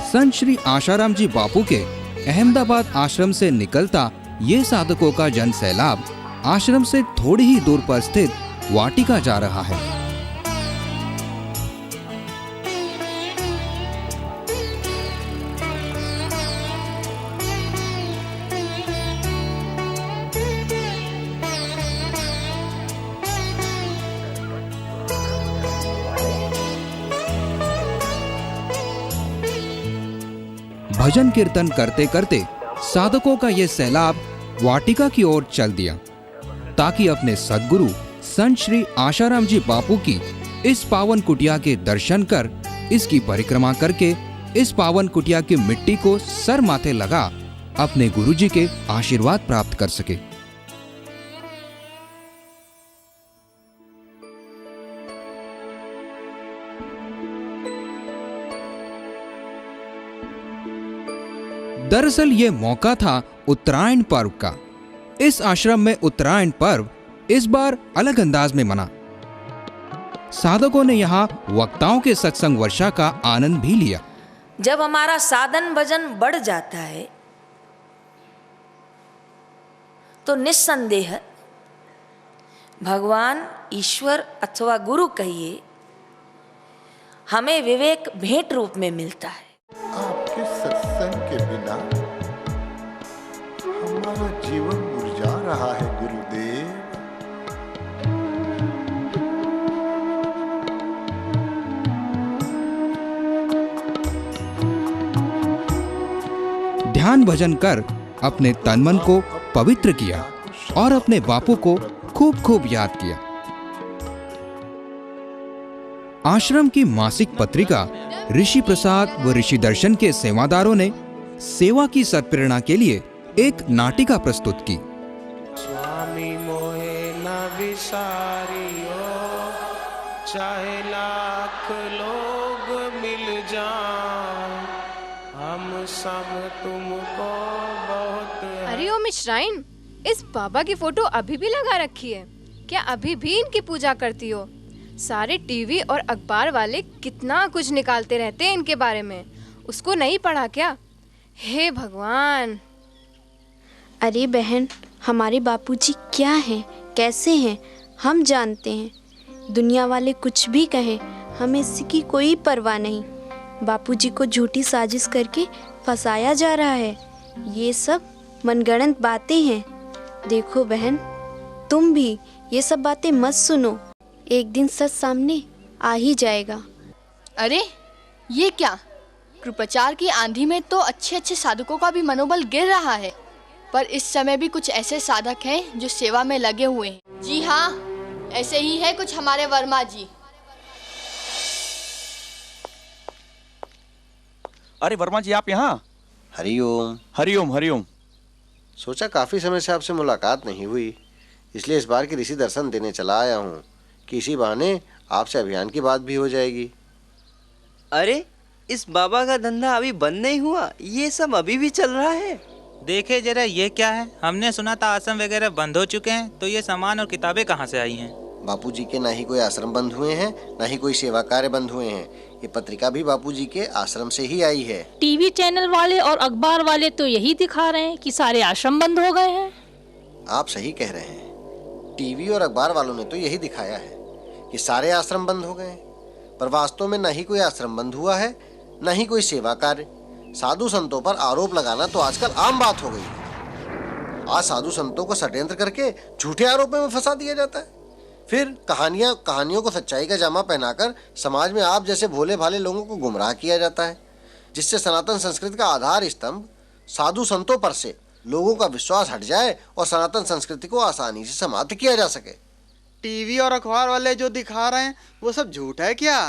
संत श्री आशाराम जी बापू के अहमदाबाद आश्रम से निकलता ये साधकों का जन सैलाब आश्रम से थोड़ी ही दूर पर स्थित वाटिका जा रहा है। भजन कीर्तन करते करते साधकों का ये सैलाब वाटिका की ओर चल दिया ताकि अपने सद्गुरु संत श्री आशाराम जी बापू की इस पावन कुटिया के दर्शन कर इसकी परिक्रमा करके इस पावन कुटिया की मिट्टी को सर माथे लगा अपने गुरुजी के आशीर्वाद प्राप्त कर सके। दरअसल ये मौका था उत्तरायण पर्व का। इस आश्रम में उत्तरायण पर्व इस बार अलग अंदाज में मना। साधकों ने यहाँ वक्ताओं के सत्संग वर्षा का आनंद भी लिया। जब हमारा साधन भजन बढ़ जाता है तो निस्संदेह भगवान, ईश्वर अथवा गुरु कहिए, हमें विवेक भेंट रूप में मिलता है। आपके सत्संग के बिना हमारा जीवन मुरझा रहा है गुरुदेव। ध्यान भजन कर अपने तन मन को पवित्र किया और अपने बापू को खूब खूब याद किया। आश्रम की मासिक पत्रिका ऋषि प्रसाद व ऋषि दर्शन के सेवादारों ने सेवा की सत्प्रेरणा के लिए एक नाटिका प्रस्तुत की। स्वामी मोहे न विसारियो, चाहे लाख लोग मिल जाएं, हम सम तुमको बहुत। अरे ओ मिश्राइन, इस बाबा की फोटो अभी भी लगा रखी है क्या? अभी भी इनकी पूजा करती हो? सारे टीवी और अखबार वाले कितना कुछ निकालते रहते हैं इनके बारे में, उसको नहीं पढ़ा क्या? हे भगवान। अरे बहन, हमारे बापूजी क्या हैं, कैसे हैं, हम जानते हैं। दुनिया वाले कुछ भी कहें, हमें इसकी कोई परवाह नहीं। बापूजी को झूठी साजिश करके फंसाया जा रहा है। ये सब मनगढ़ंत बातें हैं। देखो बहन, तुम भी ये सब बातें मत सुनो, एक दिन सच सामने आ ही जाएगा। अरे ये क्या? कुप्रचार की आंधी में तो अच्छे अच्छे साधकों का भी मनोबल गिर रहा है, पर इस समय भी कुछ ऐसे साधक हैं जो सेवा में लगे हुए हैं। जी हाँ, ऐसे ही है कुछ हमारे वर्मा जी। अरे वर्मा जी, आप यहाँ? हरिओम। हरिओम हरिओम। सोचा काफी समय से आपसे मुलाकात नहीं हुई, इसलिए इस बार की ऋषि दर्शन देने चला आया हूँ कि इसी बहाने आपसे अभियान की बात भी हो जाएगी। अरे इस बाबा का धंधा अभी बंद नहीं हुआ, ये सब अभी भी चल रहा है। देखे जरा ये क्या है? हमने सुना था आश्रम वगैरह बंद हो चुके हैं, तो ये सामान और किताबें कहाँ से आई हैं? बापूजी के ना ही कोई आश्रम बंद हुए हैं, ना ही कोई सेवा कार्य बंद हुए हैं। ये पत्रिका भी बापूजी के आश्रम से ही आई है। टीवी चैनल वाले और अखबार वाले तो यही दिखा रहे हैं कि सारे आश्रम बंद हो गए हैं। आप सही कह रहे हैं, टीवी और अखबार वालों ने तो यही दिखाया है कि सारे आश्रम बंद हो गए, पर वास्तव में ना ही कोई आश्रम बंद हुआ है, ना ही कोई सेवा कार्य। साधु संतों पर आरोप लगाना तो आजकल आम बात हो गई है। आज साधु संतों को षड्यंत्र करके झूठे आरोपों में फंसा दिया जाता है। फिर कहानियों को सच्चाई का जामा पहनाकर समाज में आप जैसे भोले भाले लोगों को गुमराह किया जाता है, जिससे सनातन संस्कृति का आधार स्तंभ साधु संतों पर से लोगों का विश्वास हट जाए और सनातन संस्कृति को आसानी से समाप्त किया जा सके। टीवी और अखबार वाले जो दिखा रहे हैं वो सब झूठ है क्या?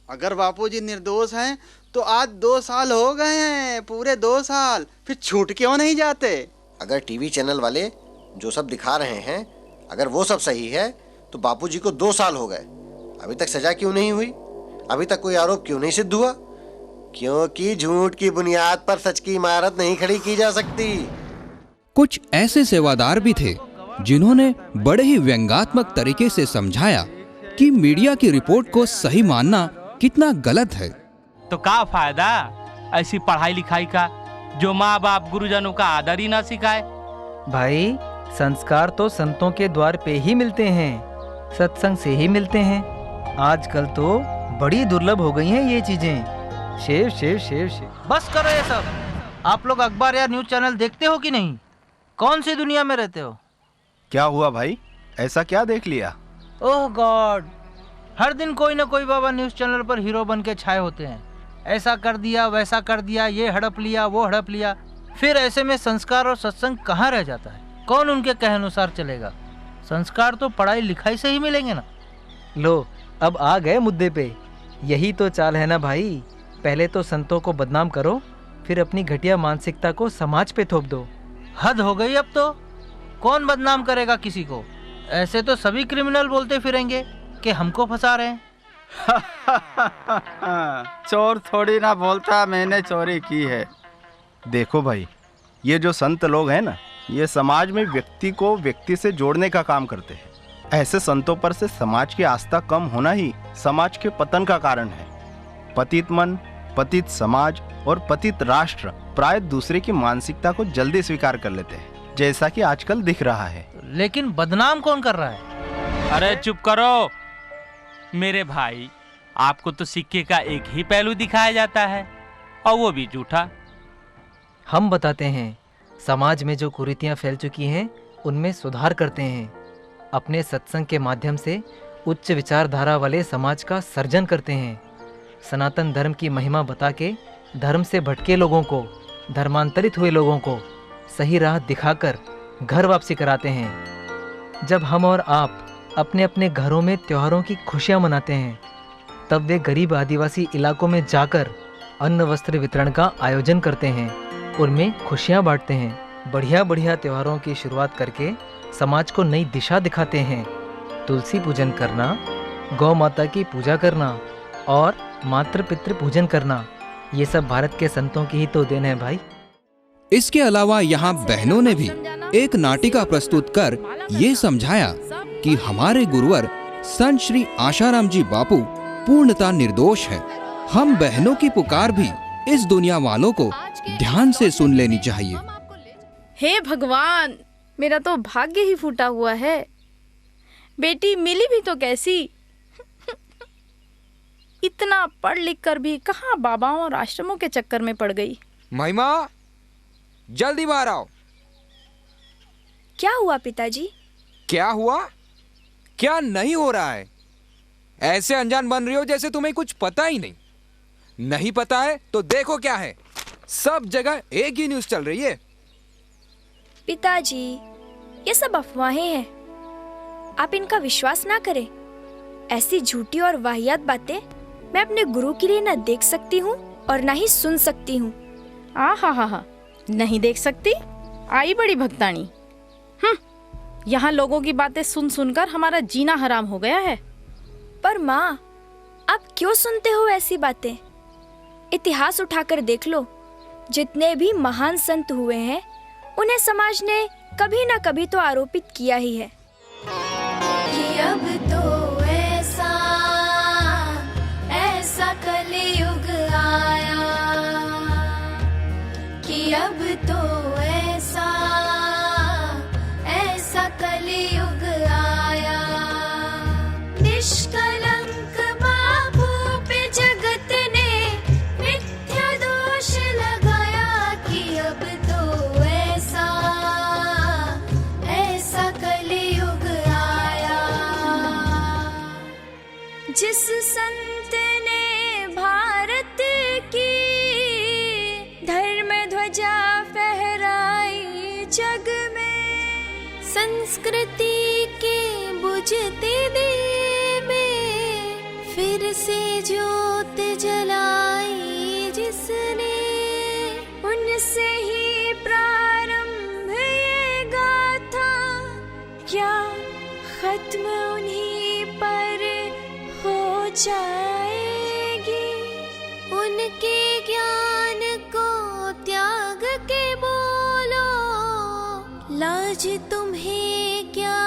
अगर बापूजी निर्दोष हैं तो आज 2 साल हो गए हैं, पूरे 2 साल, फिर छूट क्यों नहीं जाते? अगर टीवी चैनल वाले जो सब दिखा रहे हैं, अगर वो सब सही है तो बापूजी को 2 साल हो गए, अभी तक सजा क्यों नहीं हुई? अभी तक कोई आरोप क्यों नहीं सिद्ध हुआ? क्योंकि झूठ की बुनियाद पर सच की इमारत नहीं खड़ी की जा सकती। कुछ ऐसे सेवादार भी थे जिन्होंने बड़े ही व्यंग्यात्मक तरीके से समझाया कि मीडिया की रिपोर्ट को सही मानना कितना गलत है। तो क्या फायदा? ऐसी पढ़ाई लिखाई का जो माँ बाप गुरुजनों का आदर ही ना सिखाए। भाई संस्कार तो संतों के द्वार पे ही मिलते हैं, सत्संग से ही मिलते हैं। आजकल तो बड़ी दुर्लभ हो गई हैं ये चीजें। शेर शेर शेर शेर। बस करो ये सब। आप लोग अखबार या न्यूज चैनल देखते हो कि नहीं? कौन सी दुनिया में रहते हो? क्या हुआ भाई, ऐसा क्या देख लिया? ओह गॉड, हर दिन कोई ना कोई बाबा न्यूज चैनल पर हीरो बन के छाए होते हैं। ऐसा कर दिया, वैसा कर दिया, ये हड़प लिया, वो हड़प लिया। फिर ऐसे में संस्कार और सत्संग कहाँ रह जाता है? कौन उनके कहे अनुसार चलेगा? संस्कार तो पढ़ाई लिखाई से ही मिलेंगे ना। लो अब आ गए मुद्दे पे। यही तो चाल है ना भाई, पहले तो संतों को बदनाम करो, फिर अपनी घटिया मानसिकता को समाज पे थोप दो। हद हो गई अब तो। कौन बदनाम करेगा किसी को? ऐसे तो सभी क्रिमिनल बोलते फिरेंगे कि हमको फंसा रहे हैं। चोर थोड़ी ना बोलता मैंने चोरी की है। देखो भाई, ये जो संत लोग हैं ना, ये समाज में व्यक्ति को व्यक्ति से जोड़ने का काम करते हैं। ऐसे संतों पर से समाज की आस्था कम होना ही समाज के पतन का कारण है। पतित मन, पतित समाज और पतित राष्ट्र प्राय दूसरे की मानसिकता को जल्दी स्वीकार कर लेते हैं, जैसा कि आजकल दिख रहा है। लेकिन बदनाम कौन कर रहा है? अरे चुप करो मेरे भाई, आपको तो सिक्के का एक ही पहलू दिखाया जाता है और वो भी झूठा। हम बताते हैं, समाज में जो कुरीतियां फैल चुकी हैं उनमें सुधार करते हैं। अपने सत्संग के माध्यम से उच्च विचारधारा वाले समाज का सर्जन करते हैं। सनातन धर्म की महिमा बता के धर्म से भटके लोगों को, धर्मांतरित हुए लोगों को सही राह दिखाकर घर वापसी कराते हैं। जब हम और आप अपने अपने घरों में त्योहारों की खुशियां मनाते हैं, तब वे गरीब आदिवासी इलाकों में जाकर अन्न वस्त्र वितरण का आयोजन करते हैं, उनमें खुशियां बांटते हैं। बढ़िया बढ़िया त्योहारों की शुरुआत करके समाज को नई दिशा दिखाते हैं। तुलसी पूजन करना, गौ माता की पूजा करना और मातृ पितृ पूजन करना, ये सब भारत के संतों की ही तो देन है भाई। इसके अलावा यहाँ बहनों ने भी एक नाटिका प्रस्तुत कर ये समझाया कि हमारे गुरुवर संत श्री आशाराम जी बापू पूर्णतः निर्दोष है। हम बहनों की पुकार भी इस दुनिया वालों को ध्यान से सुन लेनी चाहिए। हे भगवान, मेरा तो भाग्य ही फूटा हुआ है। बेटी मिली भी तो कैसी। इतना पढ़ लिख कर भी कहाँ बाबाओं और आश्रमों के चक्कर में पड़ गई। महिमा, जल्दी बाहर आओ। क्या हुआ पिताजी? क्या हुआ? क्या नहीं हो रहा है? ऐसे अनजान बन रही हो जैसे तुम्हें कुछ पता ही नहीं। नहीं पता है तो देखो क्या है, सब जगह एक ही न्यूज़ चल रही है। पिताजी, ये सब अफवाहें हैं, आप इनका विश्वास ना करें। ऐसी झूठी और वाहियात बातें मैं अपने गुरु के लिए न देख सकती हूँ और न ही सुन सकती हूँ। हा, नहीं देख सकती? आई बड़ी भक्तानी। यहाँ लोगों की बातें सुन सुनकर हमारा जीना हराम हो गया है। पर माँ, आप क्यों सुनते हो ऐसी बातें? इतिहास उठाकर देख लो, जितने भी महान संत हुए हैं उन्हें समाज ने कभी ना कभी तो आरोपित किया ही है कि अब तो ऐसा कलयुग आया, कि अब तो ऐसा कलयुग आया। निष्कलंक बापू पे जगत ने मिथ्या दोष लगाया, कि अब तो ऐसा कलयुग आया। जिस संत ने भारत की धर्म ध्वजा फहराई जग में, संस्कृति के बुझते दिए में फिर से ज्योत जलाई जिसने, उनसे ही प्रारंभ ये गाथा, क्या खत्म उन्हीं पर हो जाएगी। उनके ज्ञान को त्याग के बोलो, लाज तुम्हें क्या